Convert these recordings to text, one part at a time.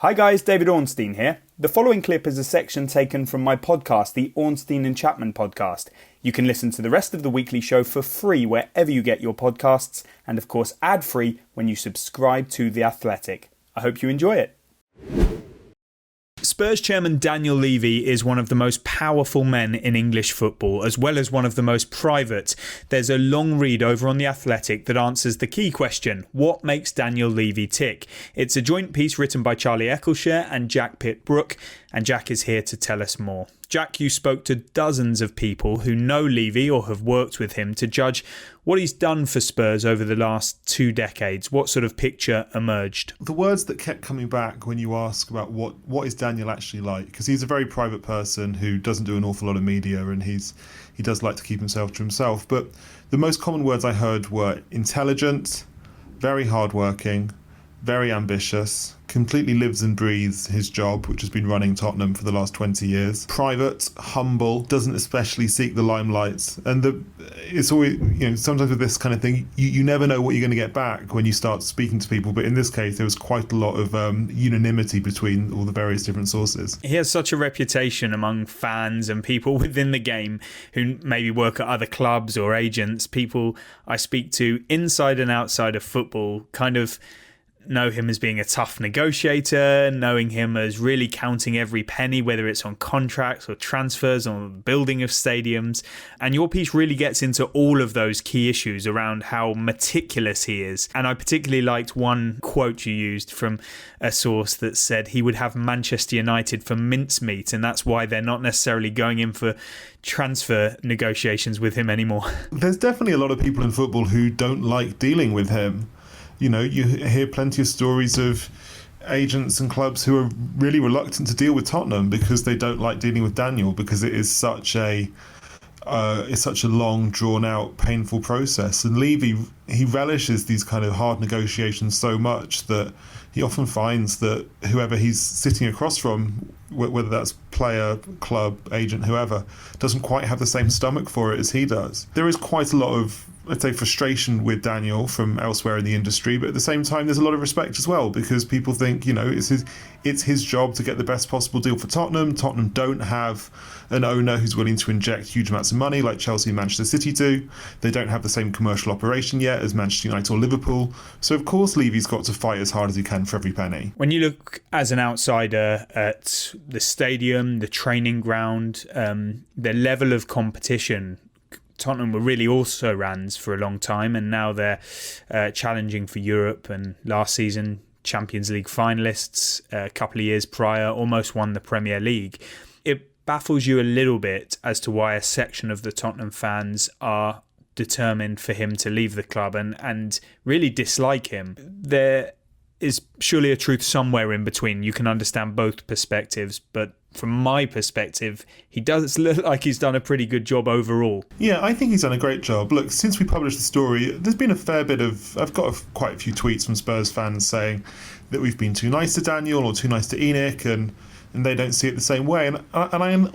Hi guys, David Ornstein here. The following clip is a section taken from my podcast, the Ornstein Chapman podcast. You can listen to the rest of the weekly show for free wherever you get your podcasts, and of course ad-free when you subscribe to The Athletic. I hope you enjoy it. Spurs chairman Daniel Levy is one of the most powerful men in English football, as well as one of the most private. There's a long read over on The Athletic that answers the key question, what makes Daniel Levy tick? It's a joint piece written by Charlie Eccleshare and Jack Pitt-Brooke, and Jack is here to tell us more. Jack, you spoke to dozens of people who know Levy or have worked with him to judge what he's done for Spurs over the last 2 decades. What sort of picture emerged? The words that kept coming back when you ask about what is Daniel actually like, because he's a very private person who doesn't do an awful lot of media, and he does like to keep himself to himself. But the most common words I heard were intelligent, very hardworking, very ambitious, completely lives and breathes his job, which has been running Tottenham for the last 20 years. Private, humble, doesn't especially seek the limelight. And it's always, sometimes with this kind of thing, you never know what you're going to get back when you start speaking to people. But in this case, there was quite a lot of unanimity between all the various different sources. He has such a reputation among fans and people within the game who maybe work at other clubs or agents. People I speak to inside and outside of football kind of know him as being a tough negotiator, knowing him as really counting every penny, whether it's on contracts or transfers or building of stadiums. And your piece really gets into all of those key issues around how meticulous he is. And I particularly liked one quote you used from a source that said he would have Manchester United for mincemeat, and that's why they're not necessarily going in for transfer negotiations with him anymore. There's definitely a lot of people in football who don't like dealing with him. You hear plenty of stories of agents and clubs who are really reluctant to deal with Tottenham because they don't like dealing with Daniel, because it is such a long, drawn-out, painful process. And Levy, he relishes these kind of hard negotiations so much that he often finds that whoever he's sitting across from, whether that's player, club, agent, whoever, doesn't quite have the same stomach for it as he does. There is quite a lot of, let's say, frustration with Daniel from elsewhere in the industry, but at the same time there's a lot of respect as well, because people think, it's his job to get the best possible deal for Tottenham. Tottenham don't have an owner who's willing to inject huge amounts of money like Chelsea and Manchester City do. They don't have the same commercial operation yet as Manchester United or Liverpool. So of course Levy's got to fight as hard as he can for every penny. When you look as an outsider at the stadium, the training ground, the level of competition, Tottenham were really also rans for a long time, and now they're challenging for Europe, and last season Champions League finalists, a couple of years prior almost won the Premier League. It baffles you a little bit as to why a section of the Tottenham fans are determined for him to leave the club and really dislike him. There is surely a truth somewhere in between. You can understand both perspectives, but from my perspective, he does look like he's done a pretty good job overall. Yeah, I think he's done a great job. Look, since we published the story, there's been a fair bit of... I've got quite a few tweets from Spurs fans saying that we've been too nice to Daniel or too nice to Enoch, and they don't see it the same way. And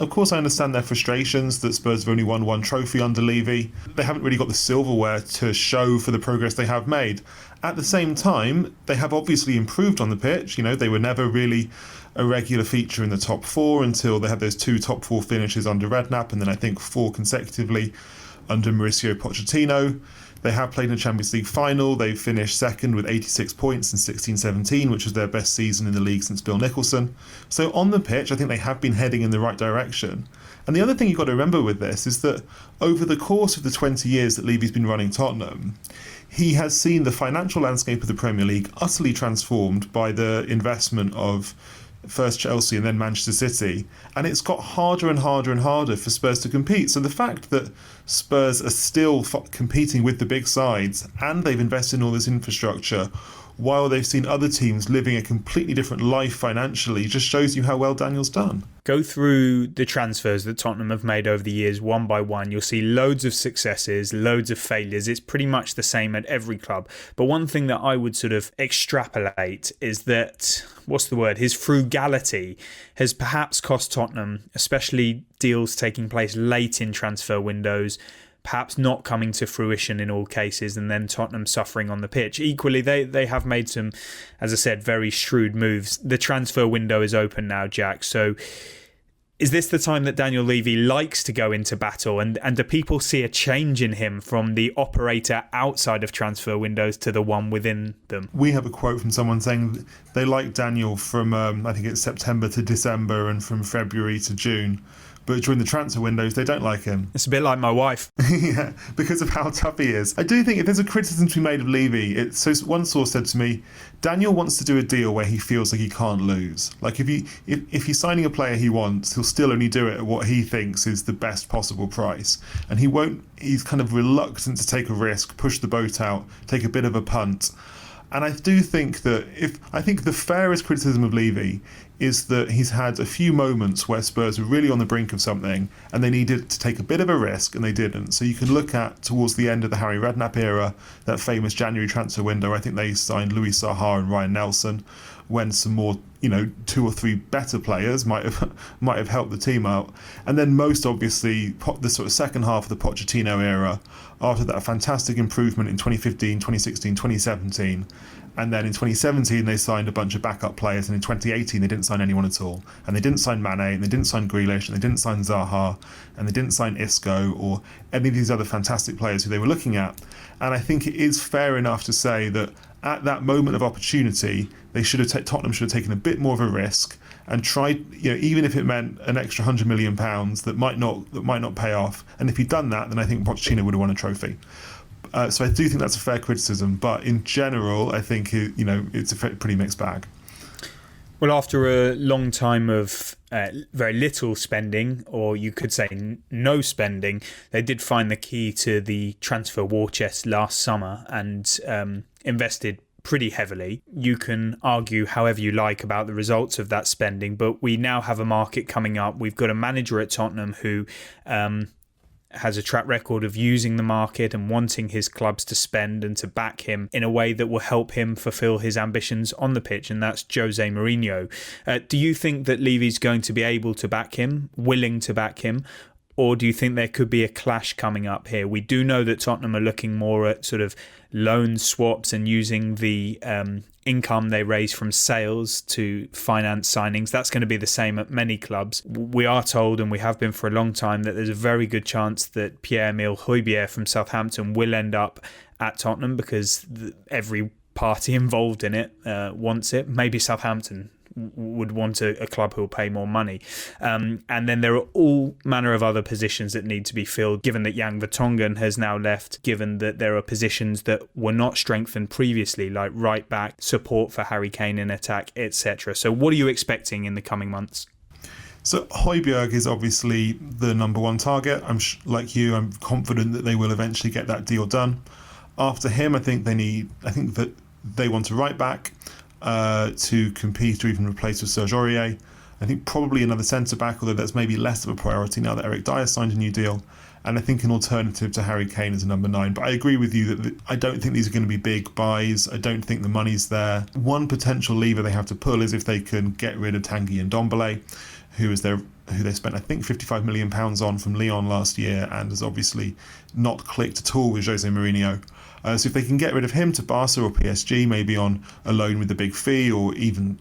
of course I understand their frustrations that Spurs have only won one trophy under Levy. They haven't really got the silverware to show for the progress they have made. At the same time, they have obviously improved on the pitch. They were never really a regular feature in the top 4 until they had those 2 top 4 finishes under Redknapp, and then I think 4 consecutively under Mauricio Pochettino. They have played in a Champions League final. They finished second with 86 points in 16-17, which was their best season in the league since Bill Nicholson. So on the pitch, I think they have been heading in the right direction. And the other thing you've got to remember with this is that over the course of the 20 years that Levy's been running Tottenham, he has seen the financial landscape of the Premier League utterly transformed by the investment of first Chelsea and then Manchester City, and it's got harder and harder and harder for Spurs to compete. So the fact that Spurs are still competing with the big sides and they've invested in all this infrastructure while they've seen other teams living a completely different life financially just shows you how well Daniel's done. Go through the transfers that Tottenham have made over the years one by one. You'll see loads of successes, loads of failures. It's pretty much the same at every club. But one thing that I would sort of extrapolate is that, his frugality has perhaps cost Tottenham, especially deals taking place late in transfer windows, perhaps not coming to fruition in all cases, and then Tottenham suffering on the pitch. Equally, they have made some, as I said, very shrewd moves. The transfer window is open now, Jack, so is this the time that Daniel Levy likes to go into battle? And do people see a change in him from the operator outside of transfer windows to the one within them? We have a quote from someone saying they like Daniel from, I think it's September to December and from February to June. But during the transfer windows, they don't like him. It's a bit like my wife. Yeah, because of how tough he is. I do think if there's a criticism to be made of Levy, so one source said to me, Daniel wants to do a deal where he feels like he can't lose. Like if he's signing a player he wants, he'll still only do it at what he thinks is the best possible price. And he's kind of reluctant to take a risk, push the boat out, take a bit of a punt. And I do think that I think the fairest criticism of Levy is that he's had a few moments where Spurs were really on the brink of something and they needed to take a bit of a risk and they didn't. So you can look at towards the end of the Harry Redknapp era, that famous January transfer window, I think they signed Louis Saha and Ryan Nelson, when some more, 2 or 3 better players might have helped the team out. And then most obviously the sort of second half of the Pochettino era, after that fantastic improvement in 2015, 2016, 2017. And then in 2017, they signed a bunch of backup players. And in 2018, they didn't sign anyone at all. And they didn't sign Mane, and they didn't sign Grealish, and they didn't sign Zaha, and they didn't sign Isco, or any of these other fantastic players who they were looking at. And I think it is fair enough to say that at that moment of opportunity, Tottenham should have taken a bit more of a risk and tried, even if it meant an extra £100 million that might not pay off. And if he'd done that, then I think Pochettino would have won a trophy. So I do think that's a fair criticism, but in general, I think it's a pretty mixed bag. Well, after a long time of very little spending, or you could say no spending, they did find the key to the transfer war chest last summer and invested pretty heavily. You can argue however you like about the results of that spending, but we now have a market coming up. We've got a manager at Tottenham who has a track record of using the market and wanting his clubs to spend and to back him in a way that will help him fulfill his ambitions on the pitch, and that's Jose Mourinho. Do you think that Levy's going to be able to back him, willing to back him, or do you think there could be a clash coming up here? We do know that Tottenham are looking more at sort of loan swaps and using the income they raise from sales to finance signings. That's going to be the same at many clubs. We are told, and we have been for a long time, that there's a very good chance that Pierre-Emile Højbjerg from Southampton will end up at Tottenham because every party involved in it wants it. Maybe Southampton would want a club who will pay more money. And then there are all manner of other positions that need to be filled, given that Jan Vertonghen has now left, given that there are positions that were not strengthened previously, like right back, support for Harry Kane in attack, etc. So what are you expecting in the coming months? So Højbjerg is obviously the number one target. Like you, I'm confident that they will eventually get that deal done. After him, I think that they want a right back to compete or even replace with Serge Aurier. I think probably another centre-back, although that's maybe less of a priority now that Eric Dyer signed a new deal. And I think an alternative to Harry Kane is a number 9. But I agree with you that I don't think these are going to be big buys. I don't think the money's there. One potential lever they have to pull is if they can get rid of Tanguy and Ndombele, who they spent, I think, £55 million on from Lyon last year and has obviously not clicked at all with Jose Mourinho. So if they can get rid of him to Barca or PSG, maybe on a loan with a big fee, or even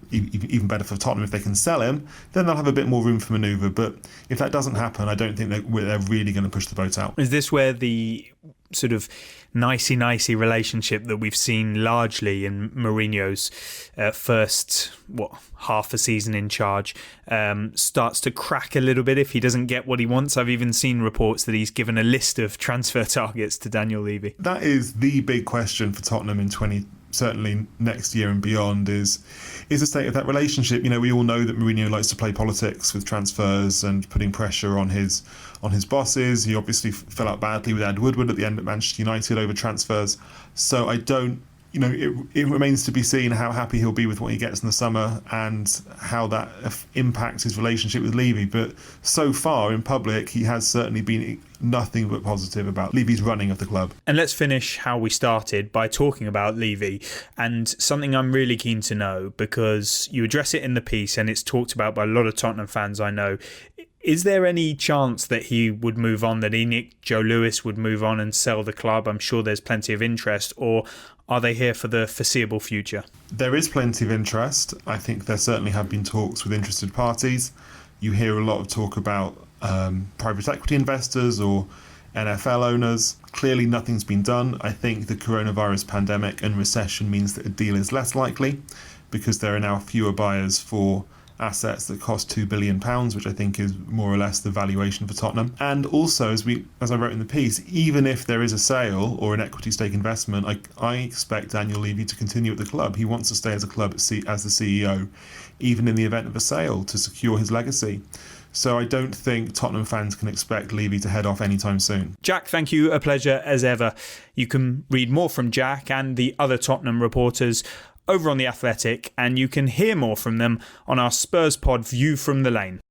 better for Tottenham if they can sell him, then they'll have a bit more room for manoeuvre. But if that doesn't happen, I don't think they're really going to push the boat out. Is this where the sort of nicey relationship that we've seen largely in Mourinho's first half a season in charge starts to crack a little bit if he doesn't get what he wants? I've even seen reports that he's given a list of transfer targets to Daniel Levy. That is the big question for Tottenham in certainly next year and beyond is the state of that relationship. We all know that Mourinho likes to play politics with transfers and putting pressure on his bosses. He obviously fell out badly with Ed Woodward at the end at Manchester United over transfers. So I don't, it remains to be seen how happy he'll be with what he gets in the summer and how that impacts his relationship with Levy. But so far in public, he has certainly been nothing but positive about Levy's running of the club. And let's finish how we started by talking about Levy and something I'm really keen to know, because you address it in the piece and it's talked about by a lot of Tottenham fans I know. Is there any chance that he would move on, that ENIC, Joe Lewis would move on and sell the club? I'm sure there's plenty of interest, or are they here for the foreseeable future? There is plenty of interest. I think there certainly have been talks with interested parties. You hear a lot of talk about private equity investors or NFL owners. Clearly nothing's been done. I think the coronavirus pandemic and recession means that a deal is less likely because there are now fewer buyers for assets that cost £2 billion, which I think is more or less the valuation for Tottenham. And also, as I wrote in the piece, even if there is a sale or an equity stake investment, I expect Daniel Levy to continue at the club. He wants to stay as a club as the CEO, even in the event of a sale, to secure his legacy. So I don't think Tottenham fans can expect Levy to head off anytime soon. Jack, thank you. A pleasure as ever. You can read more from Jack and the other Tottenham reporters over on The Athletic, and you can hear more from them on our Spurs pod View from the Lane.